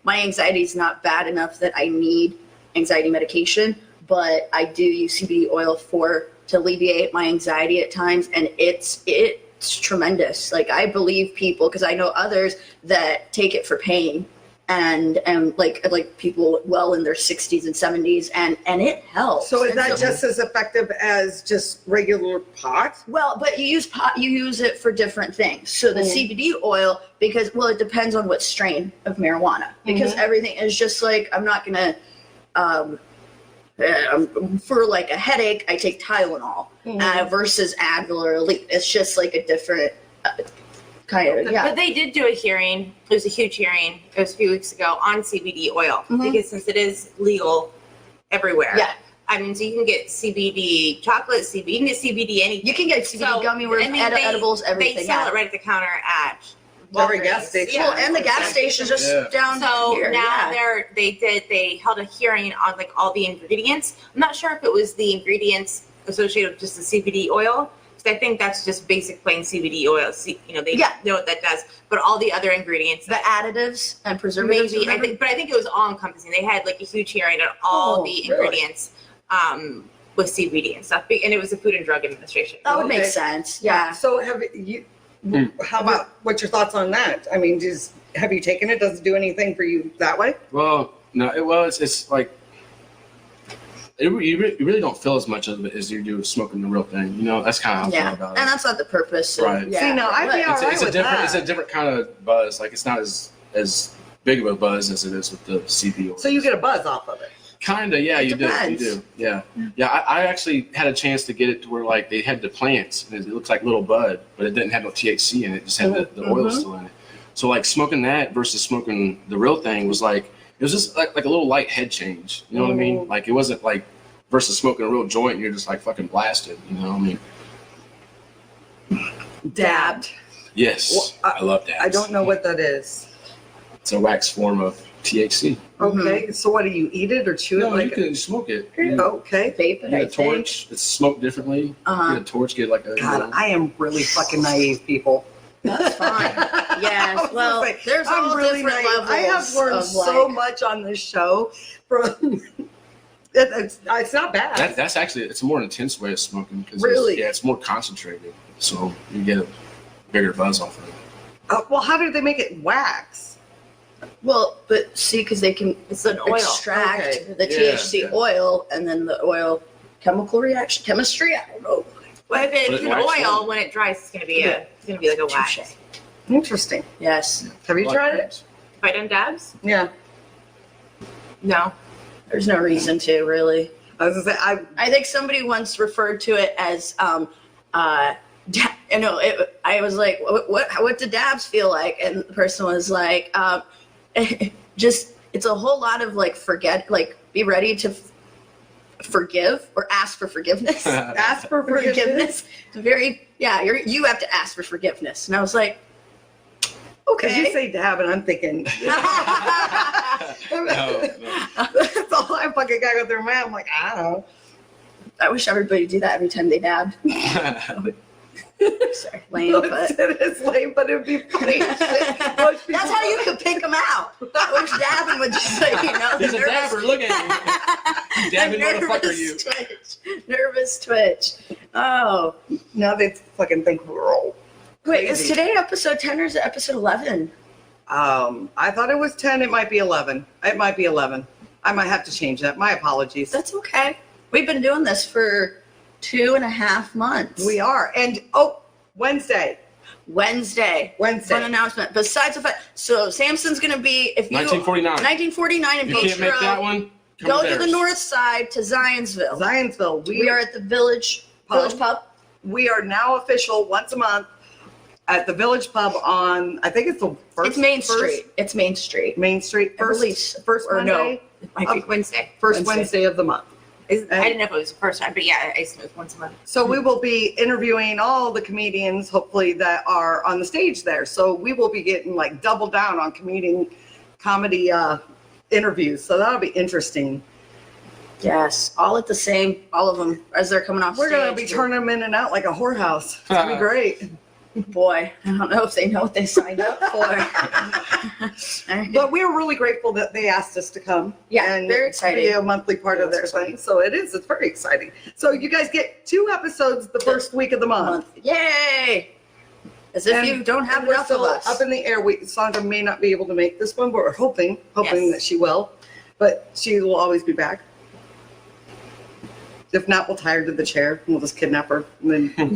my anxiety is not bad enough that I need anxiety medication, but I do use CBD oil to alleviate my anxiety at times, and it's tremendous. Like I believe people, because I know others that take it for pain, and like people well in their 60s and 70s, and it helps. So is And that just as effective as just regular pot? well, but you use pot, you use it for different things. So the CBD oil, because it depends on what strain of marijuana. Because everything is just like, I'm not gonna for like a headache, I take Tylenol versus Advil or Aleve. It's just like a different kind of, But they did do a hearing. It was a huge hearing. It was a few weeks ago on CBD oil because since it is legal everywhere. Yeah. I mean, so you can get CBD chocolate, CBD, you can get CBD anything. You can get CBD gummy worms, edibles, everything. They sell it right at the counter at every gas station. Well, and the gas station's just down here. Now they held a hearing on like all the ingredients. I'm not sure if it was the ingredients associated with just the CBD oil, because I think that's just basic plain CBD oil. They know what that does, but all the other ingredients, the additives and preservatives. Maybe I think it was all encompassing. They had like a huge hearing on all the ingredients with CBD and stuff, and it was the Food and Drug Administration. That would make sense. Yeah. So have you? How about, what's your thoughts on that? I mean, have you taken it? Does it do anything for you that way? Well, no. It's like you really don't feel as much of it as you do smoking the real thing. That's kind of how I feel about it. And that's not the purpose. Right. See, now I'd be all right with that. It's a different kind of buzz. Like, it's not as big of a buzz as it is with the CBD oil. So you get a buzz off of it. Kinda, yeah, you depends. do. Yeah. I actually had a chance to get it to where like they had the plants, and it looks like little bud, but it didn't have no THC in it. It just had the oil still in it. So like smoking that versus smoking the real thing was like, it was just like a little light head change. You know what I mean? Like, it wasn't like versus smoking a real joint and you're just like fucking blasted. You know what I mean? Dabbed. Yes, I love that. I don't know what that is. It's a wax form of THC. Okay, so what do you eat it or chew it? No, like you can smoke it. Okay. Vape it, Get I a torch. think. It's smoked differently. Get a torch. Get like a. God, I am really fucking naive, people. That's fine. Yes. Well, there's all different levels. I have learned so much on this show from. It's not bad. That's actually, it's a more intense way of smoking because really, it's more concentrated, so you get a bigger buzz off of it. Well, how do they make it wax? Well, but see, because they can extract the THC oil and then the oil chemistry. I don't know. Well, if it's an oil, when it dries, it's gonna be like a wax. Interesting. Yes. Have you tried it? Have I done dabs? Yeah. No. There's no reason to, really. I was gonna say, I think somebody once referred to it as I was like, what do dabs feel like? And the person was like, it's a whole lot of be ready to forgive or ask for forgiveness. Ask for forgiveness. You have to ask for forgiveness. And I was like, okay. As you say dab, and I'm thinking, No. that's all I fucking got with their man. I'm like, I don't know. I wish everybody would do that every time they dabbed. Sorry, lame, but it is lame, but it'd be funny. that's how you could pick them out. I wish dabbing would just say, He's a dabber. Look at you. You dabbing motherfucker, you. Nervous twitch. Oh, now they fucking think we're old. Wait, is today episode 10 or is it episode 11? I thought it was 10. It might be 11. It might be 11. I might have to change that. My apologies. That's okay. We've been doing this for 2.5 months. We are. And, Wednesday. Fun announcement. Besides the fact, so Sampson's going to be, 1949 in If you can't make that one, go to the north side to Zionsville. We are at the Village Pub. We are now official once a month at the Village Pub on, I think it's the first. It's Main Street. It's Main Street. Main Street. First or Monday. no, it might be Wednesday. First Wednesday of the month. I didn't know if it was the first time, but yeah, I assume it's once a month. So we will be interviewing all the comedians, hopefully, that are on the stage there. So we will be getting like double down on comedy interviews. So that'll be interesting. Yes, all of them as they're coming off We're stage. going to be turning them in and out like a whorehouse. It's going to be great. Boy, I don't know if they know what they signed up for. But we were really grateful that they asked us to come. Yeah, and very exciting. Be a monthly part of their thing. So it's very exciting. So you guys get 2 episodes the first week of the month. Yay! As if you don't have enough of us. Up in the air. Saundra may not be able to make this one, but we're hoping that she will. But she will always be back. If not, we'll tie her to the chair and we'll just kidnap her. And then,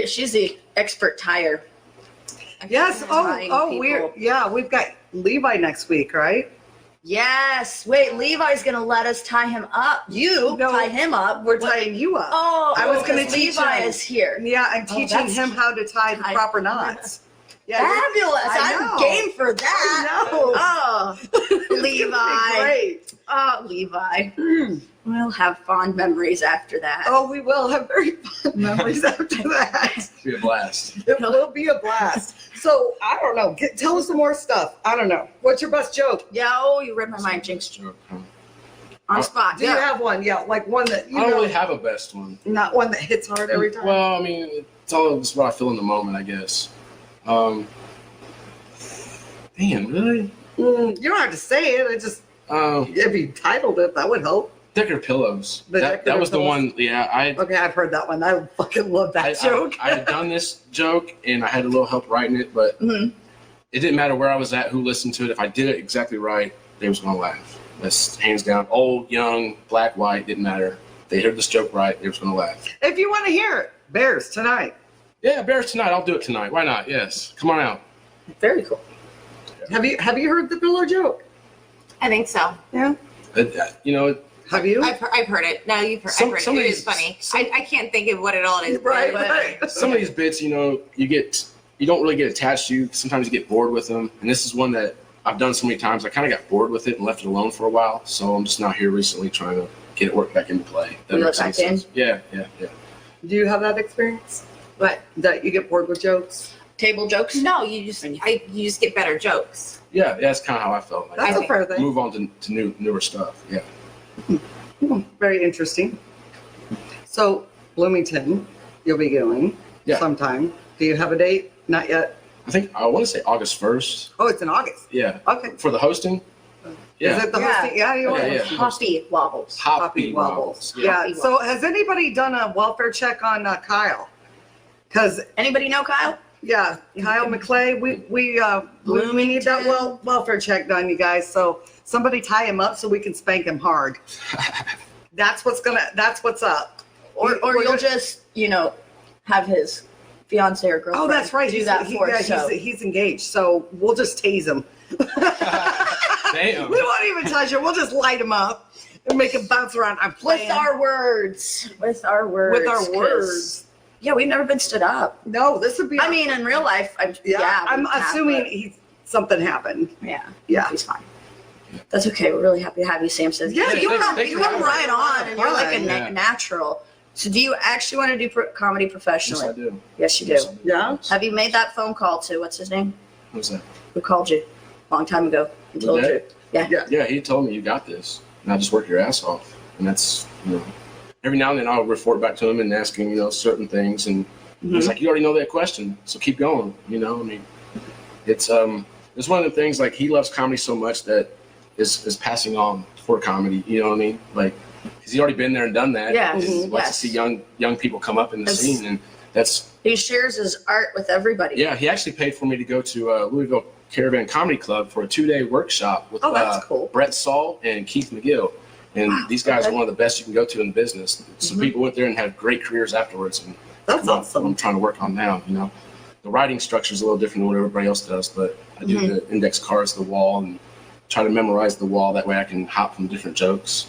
She's the expert tire. Yes. We've got Levi next week, right? Yes. Wait, Levi's gonna let us tie him up. You No, tie him up. We're tying you up. Oh, I was gonna because teach Levi him. is here. Yeah, I'm teaching that's him how to tie the tie- proper knots. Yeah, Fabulous. I I'm know. game for that. I know. Oh, Levi. Great. Oh, Levi. We'll have fond memories after that. Oh, we will have very fun memories after that. It'll be a blast. It will be a blast. So I don't know. Tell us some more stuff. I don't know. What's your best joke? Yeah, oh, you read my mind, Jinx. Joke, huh? On spot. Do you have one? Yeah, like one that you I don't know, really have a best one. not one that hits hard every time. Well, I mean, it's all just what I feel in the moment, I guess. Damn, really? You don't have to say it. I just if you titled it, that would help. Decorative pillows. The That decorative was the pillows. one. Yeah, Okay, I've heard that one. I fucking love that joke. I had done this joke and I had a little help writing it, but it didn't matter where I was at, who listened to it. If I did it exactly right, they was gonna laugh. That's hands down. Old, young, black, white, didn't matter. They heard this joke right, they was gonna laugh. If you want to hear it, Bears tonight. Yeah, Bears tonight. I'll do it tonight. Why not? Yes. Come on out. Very cool. Have you heard the pillow joke? I think so. Yeah. You know, Have you? I've heard it. No, I've heard Some it. of It these- is funny. I can't think of what it all is. Right, but right. some of these bits, you know, you don't really get attached to. Sometimes you get bored with them, and this is one that I've done so many times. I kind of got bored with it and left it alone for a while. So I'm just now here recently trying to get it worked back into play. That You makes let any back in? sense. Yeah. Do you have that experience? What? That you get bored with jokes? Table jokes? No, you just get better jokes. Yeah, that's kind of how I felt. Like, That's I a fair thing. move on to newer stuff. Yeah. Very interesting. So Bloomington, you'll be going sometime. Do you have a date? Not yet. I want to say August 1st. Oh, it's in August. Yeah. Okay. For the hosting. Yeah. Is it the Yeah. hosting? Yeah, you are. Yeah. Hoppy wobbles. Poppy Wobbles. Yeah. Yeah. So has anybody done a welfare check on Kyle? Because Anybody know Kyle? yeah, Kyle McClay, we need that welfare check done, you guys. So somebody tie him up so we can spank him hard. That's what's up. Or We're you'll gonna- just, have his fiance or girlfriend Oh, that's right. do that for us. So. He's engaged. So we'll just tase him. Damn. We won't even touch him. We'll just light him up and make him bounce around. I'm playing. With our words. With our 'cause- words. Yeah, we've never been stood up. No, this would be. I mean, in real life, I'm I'm assuming something happened. Yeah. Yeah. He's fine. That's okay. We're really happy to have you, Sampson. Yeah, you thanks- come, thanks you for come having right me. on, and you're like a Yeah. natural. So, do you actually want to do comedy Yes, professionally? I do. Yes, you do. Yes, I do. Yeah? Have you made that phone call to what's his name? Who's that? Who called you? Long time ago. He Who told that? you. Yeah. Yeah. Yeah, he told me you got this. And I just work your ass off. And that's, every now and then I'll report back to him and ask him, certain things. And he's like, you already know that question, so keep going. I mean, it's one of the things, like, he loves comedy so much that is passing on for comedy. You know what I mean? Like, because he's already been there and done that. Yeah. And he wants to see young people come up in the scene. And that's, He shares his art with everybody. yeah, he actually paid for me to go to Louisville Caravan Comedy Club for a 2-day workshop with Oh, that's cool. Brett Saul and Keith McGill. And these guys are one of the best you can go to in business. So people went there and had great careers afterwards. And That's awesome. I'm trying to work on now, The writing structure is a little different than what everybody else does, but I do the index cards to the wall and try to memorize the wall. That way I can hop from different jokes.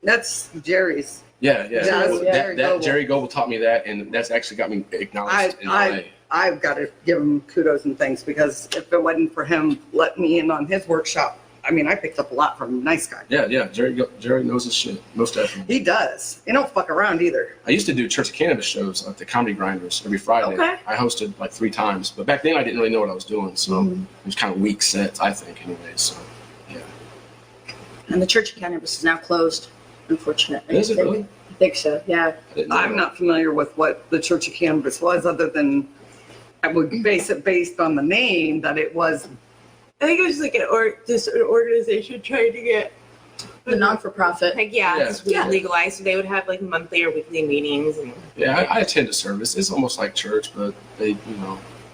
That's Jerry's. Yeah. Yeah, So that's Jerry Goebel. Jerry Goebel taught me that, and that's actually got me acknowledged in LA. I've got to give him kudos and thanks, because if it wasn't for him letting me in on his workshop, I mean, I picked up a lot from Nice Guy. Yeah. Jerry knows his shit, most definitely. He does. He don't fuck around either. I used to do Church of Cannabis shows at the Comedy Grinders every Friday. Okay. I hosted like 3 times, but back then I didn't really know what I was doing, so it was kind of weak sets, I think, anyway. So, yeah. And the Church of Cannabis is now closed, unfortunately. Is it really? I think so, yeah. I didn't know I'm that. not familiar with what the Church of Cannabis was, other than I would base it based on the name that it was. I think it was like an organization trying to get The non-for-profit. just legalized. So they would have like monthly or weekly meetings, and Yeah, I attend a service. It's almost like church, but they,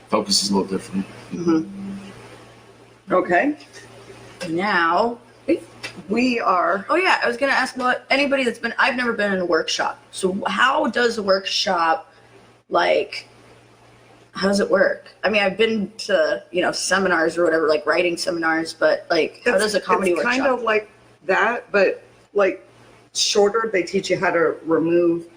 focus is a little different. Okay. Now, We are. oh yeah, I was going to ask about anybody I've never been in a workshop. So how does a workshop, how does it work? I mean, I've been to, seminars or whatever, like writing seminars, but like, how does a comedy it's workshop? kind of like that, but like shorter. They teach you how to remove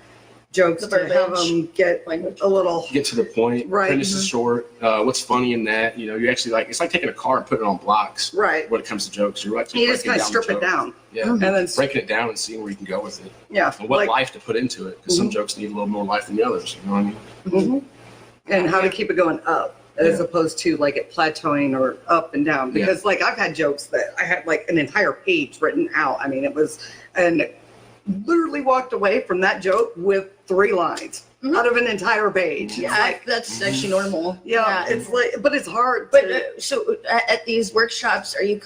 jokes The to have verbiage. them get Language. a little. Get to the point. Right. Premise is short. What's funny in that? You actually it's like taking a car and putting it on blocks. Right. When it comes to jokes, you're actually You just breaking kind of strip the it joke. down. Yeah. Mhm. And then, Breaking it down and seeing where you can go with it, yeah. and what like, life to put into it. Because some jokes need a little more life than the others. You know what I mean? mhm. And how to keep it going up as opposed to like it plateauing or up and down. Because like I've had jokes that I had like an entire page written out. I mean, it was, and literally walked away from that joke with 3 lines out of an entire page. Yeah, It's like, that's actually normal. yeah, it's like, but it's hard. But to, so at these workshops, are you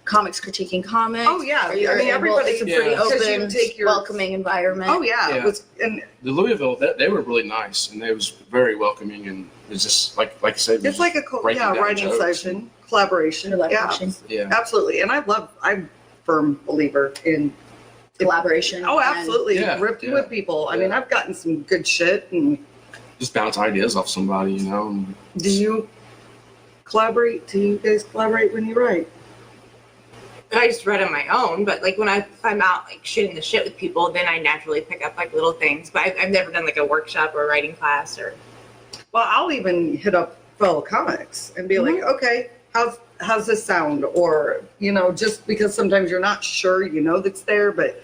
comics critiquing comics? oh yeah, Are you I mean able- everybody it's a Yeah. pretty because you open, take your, welcoming environment. oh yeah, Yeah. It was, and The Louisville, they were really nice, and they was very welcoming, and it's just like you said. it's like a breaking down writing jokes. session, collaboration. Collaboration. Yeah. Absolutely. And I'm a firm believer in, Collaboration. oh, and- absolutely. Yeah, Ripping yeah, with people. I mean, yeah. I've gotten some good shit. And Just bounce ideas off somebody, and do you collaborate? Do you guys collaborate when you write? I just read on my own, but like when I'm out like shooting the shit with people, then I naturally pick up like little things. But I've never done like a workshop or a writing class or. Well, I'll even hit up fellow comics and be like, okay, how's this sound? Or, just because sometimes you're not sure, that's there, but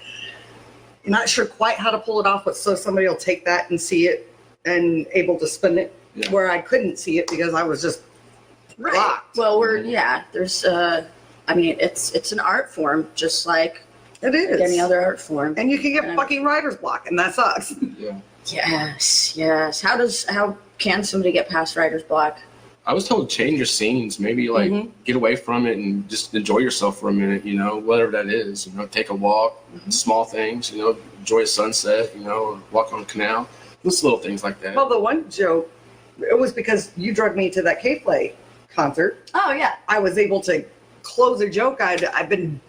you're not sure quite how to pull it off. But so somebody will take that and see it and able to spin it Yeah. where I couldn't see it because I was just blocked. Well, there's I mean, it's an art form, just like It is. any other art form. And you can get And- fucking writer's block, and that sucks. yeah. Yes. How can somebody get past writer's block? I was told to change your scenes, maybe like get away from it and just enjoy yourself for a minute, whatever that is, take a walk, small things, enjoy a sunset, or walk on a canal, just little things like that. Well, the one joke, it was because you drugged me to that K-Play concert. Oh yeah, I was able to close a joke I've been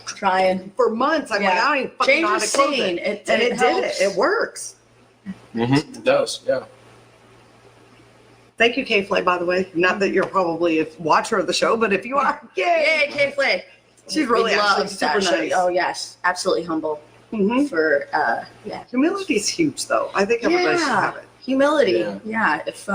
trying. for months. I'm like, I don't even fucking know how Change to the close scene. it. And it did helps. it. It works. It does, yeah. Thank you, K-Play, by the way. Not that you're probably a watcher of the show, but if you are, yay! Yay, K-Flay. She's really We actually love super that show. nice. Oh yes, absolutely humble Mhm. for Humility's huge, though. I think everybody should have it. humility. Yeah. Yeah, if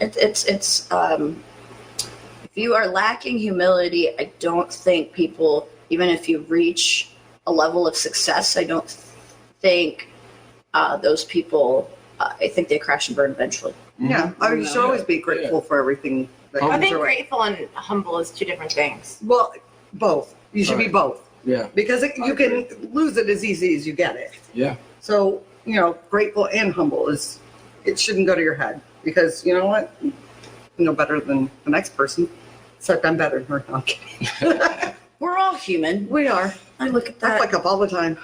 it's if you are lacking humility, I don't think people, even if you reach a level of success, I don't think those people. I think they crash and burn eventually. Yeah, I mean, you should always be grateful for everything that I I comes think your way. grateful and humble is 2 different things. Well, both. You should be Right. both. Yeah, Because you can lose it as easy as you get it. yeah. So, grateful and humble it shouldn't go to your head because you know what? You know better than the next person. Except I'm better than her. No, I'm kidding. We're all human. We are. I look at I that. fuck up all the time.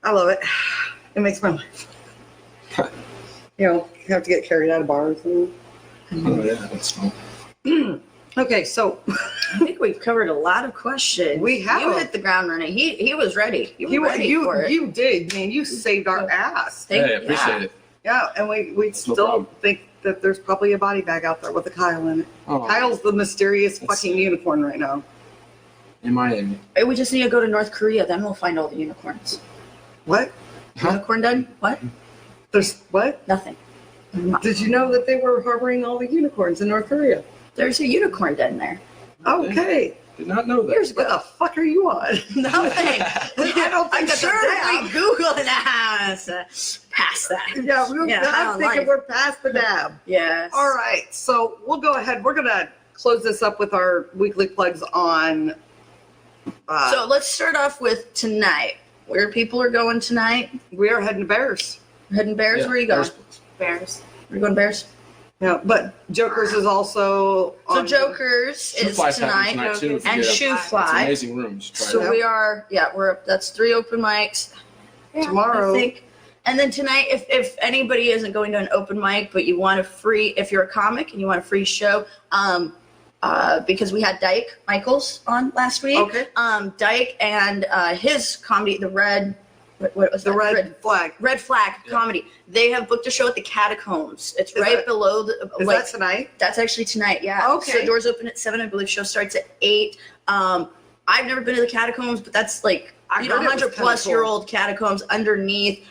I love it. It makes my life. You have to get carried out of bars. And... Oh, yeah, that's fun. Okay, so I think we've covered a lot of questions. We have. You hit the ground running. He was ready. You were ready for it. you did, man. You saved our ass. Thank- Hey, I appreciate it. Yeah, and we still problem. think that there's probably a body bag out there with a Kyle in it. Oh, Kyle's the mysterious That's- fucking unicorn right now. MIA. Hey, we just need to go to North Korea, then we'll find all the unicorns. What? Huh? Unicorn den? What? There's what? Nothing. Did you know that they were harboring all the unicorns in North Korea? There's a unicorn den there. Okay. Did not know that. Years What ago. the fuck are you on? Nothing. I don't think I'm that's a sure dab. we Google it past that. Yeah, how I'm thinking life. we're past the dab. Yes. All right, so we'll go ahead. We're gonna close this up with our weekly plugs on. So let's start off with tonight. Where people are going tonight? We are heading to Bears. Heading Bears? Yeah, Where are you going? first- Bears. We're going Bears? Yeah, but Jokers is also So on. Jokers Shoe is Fly's happening tonight. tonight too. And Yeah. Shoe It's an Fly. amazing room. You should try So it out. we are, that's 3 open mics. Tomorrow. I think. And then tonight, if anybody isn't going to an open mic, but you want a free, if you're a comic and you want a free show, because we had Dyke Michaels on last week. Okay. Dyke and his comedy, The Red what was The that? Red Flag. Red Flag Yeah. comedy. They have booked a show at the Catacombs. It's Is right that- below the. Is like, that tonight? That's actually tonight. Yeah. Okay. So doors open at 7. I believe show starts at 8. I've never been to the Catacombs, but that's like I heard it was 100 plus kinda year cool. old catacombs underneath.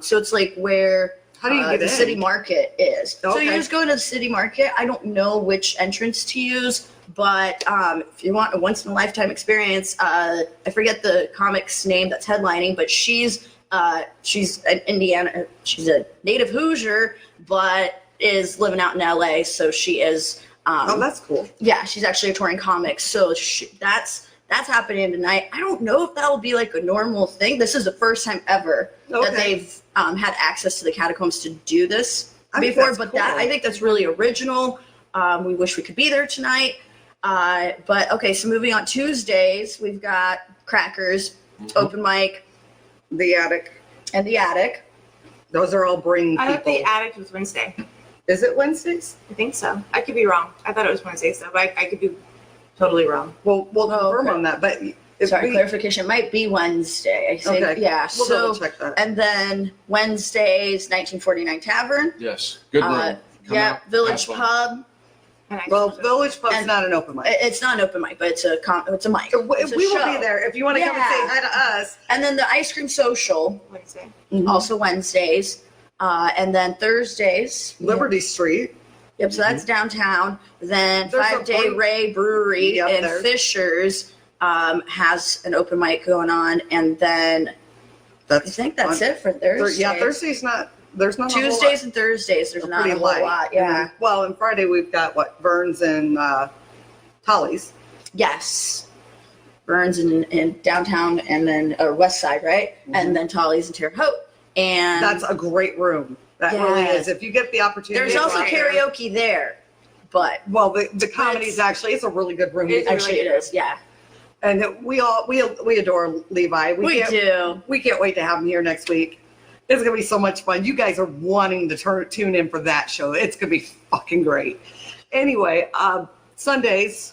So it's like where. How do you get the in? city market is. So Okay. you just go into the city market. I don't know which entrance to use, but if you want a once in a lifetime experience, I forget the comic's name that's headlining, but she's an Indiana. She's a native Hoosier, but is living out in LA. So she is. Oh, that's cool. Yeah, she's actually a touring comic. So that's happening tonight. I don't know if that will be like a normal thing. This is the first time ever that they've had access to the Catacombs to do this I think before. that's But cool. I think that's really original. We wish we could be there tonight. But okay, so moving on Tuesdays, we've got Crackers, open mic, The Attic. and the Attic. Those are all bring I thought people. the Attic was Wednesday. Is it Wednesdays? I think so. I could be wrong. I thought it was Wednesday, so but I could be totally wrong. We'll confirm okay. on that. But if Sorry, we, clarification. It might be Wednesday. I think. Okay. Yeah. we'll so double check that. and then Wednesdays, 1949 Tavern. Yes. Good room. Come Yeah, out, Village have fun. Pub. And I Well, suppose- Village Pub's And- not an open mic. It's not an open mic, but it's a mic. We It's a will show. be there if you want to come and say Yeah. hi to us. And then the Ice Cream Social, Wednesday. also Wednesdays. And then Thursdays. Liberty Street. Yep, so that's downtown. Then There's a 5 Day brew- Ray Brewery Yep, in there. Fishers has an open mic going on. And then I think that's it for Thursdays. Yeah, Thursday's not. There's not. Tuesdays and Thursdays, there's They're not a pretty whole light. lot. Yeah. Well, and Friday we've got what Burns and Tolly's. Yes. Burns in downtown and then West Side, right? And then Tolly's and Terre Haute. And That's a great room. That really Yes. is. If you get the opportunity. there's to also go there- karaoke there. But Well, the comedy's actually it's a really good room. It's actually it is, yeah. And we adore Levi. We do. We can't wait to have him here next week. It's gonna be so much fun. You guys are wanting to tune in for that show. It's gonna be fucking great. Anyway, Sundays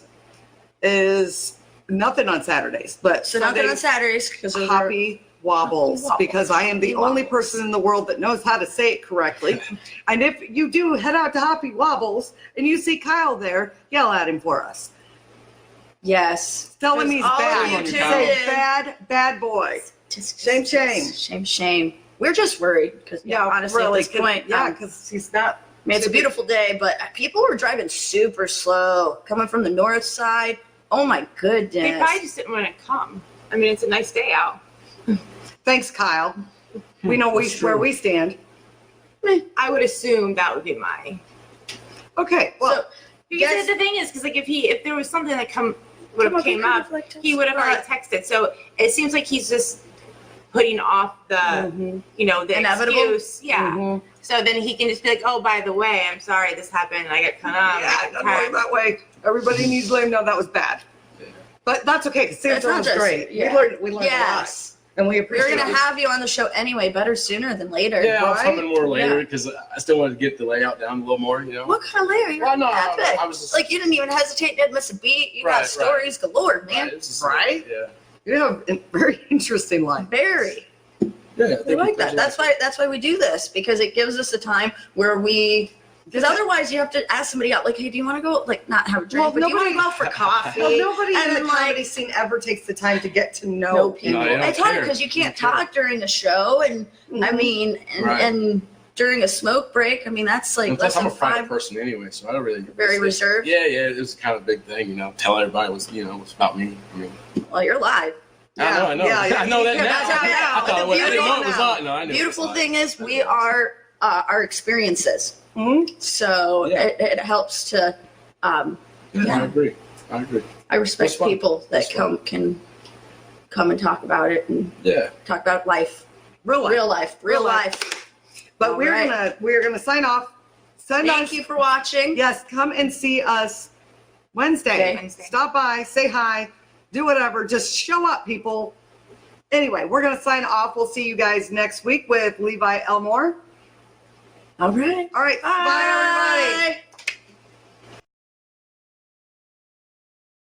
is nothing on Saturdays, but So nothing on Sundays, Saturdays because those are Hoppy Wobbles, Wobbles. because I am the Hoppy only Wobbles. person in the world that knows how to say it correctly. And if you do head out to Hoppy Wobbles and you see Kyle there, yell at him for us. yes. Tell him he's All of bad. you Say tuned in. bad boy. Shame, shame. Shame. We're just worried because honestly really, at this point, yeah, because he's not. I mean, it's a beautiful day, but people were driving super slow coming from the north side. Oh my goodness. They probably just didn't want to come. I mean, it's a nice day out. Thanks, Kyle. We know where we stand. I would assume that would be my. Okay, well, So, Because Yes. the thing is, because like if there was something that would have came up, he would have already texted. So it seems like he's just putting off the the Inevitable? excuse. Yeah. So then he can just be like, oh, by the way, I'm sorry this happened. I got cut off. yeah, it doesn't work that way. Everybody needs to let him know that was bad. But that's okay, because It's Sampson not was just- great. yeah. We learned Yes. a lot. And we We were appreciate going to it. have you on the show anyway, better sooner than later. Yeah, I was Right? hoping more later because I still wanted to get the layout down a little more, you know. What kind of layer? You're Well, no, epic. I was just like, you didn't even hesitate, didn't miss a beat. You got Right, stories galore, man. Right, it's just- Right? Yeah. You have a very interesting life. Very. Yeah, We like that. That's why we do this, because it gives us a time where because otherwise you have to ask somebody out, like, hey, do you want to go, like, not have a drink, Well, but do you want to nobody- go out for coffee? Well, nobody And in the then, like, comedy scene ever takes the time to get to know know people. people. No, they don't It's hard care. because you can't They don't care. talk during the show, and I Mhm. mean, Right. and during a smoke break, I mean, that's like And less plus, I'm than a private 5. person anyway, so I don't really Very reserved. Yeah, it was kind of a big thing, you know. Tell everybody it was, it's about me. I mean, Well, you're live. I know. Yeah, I know that yeah, now. that's how I thought it was. I didn't know it was now. on. No, I knew it was Beautiful on. thing is we are our experiences, Mhm. so Yeah. it helps to. Yeah, Yeah. I agree. I respect That's fun. people that That's fun. can come and talk about it and Yeah. talk about life, Real life. real life, real Real life. life. But All we're right. gonna sign off. Send Thank us. you for watching. Yes, come and see us Wednesday. Wednesday. Stop by, say hi, do whatever. Just show up, people. Anyway, we're gonna sign off. We'll see you guys next week with Levi Elmore. All right. All right, bye everybody. Bye.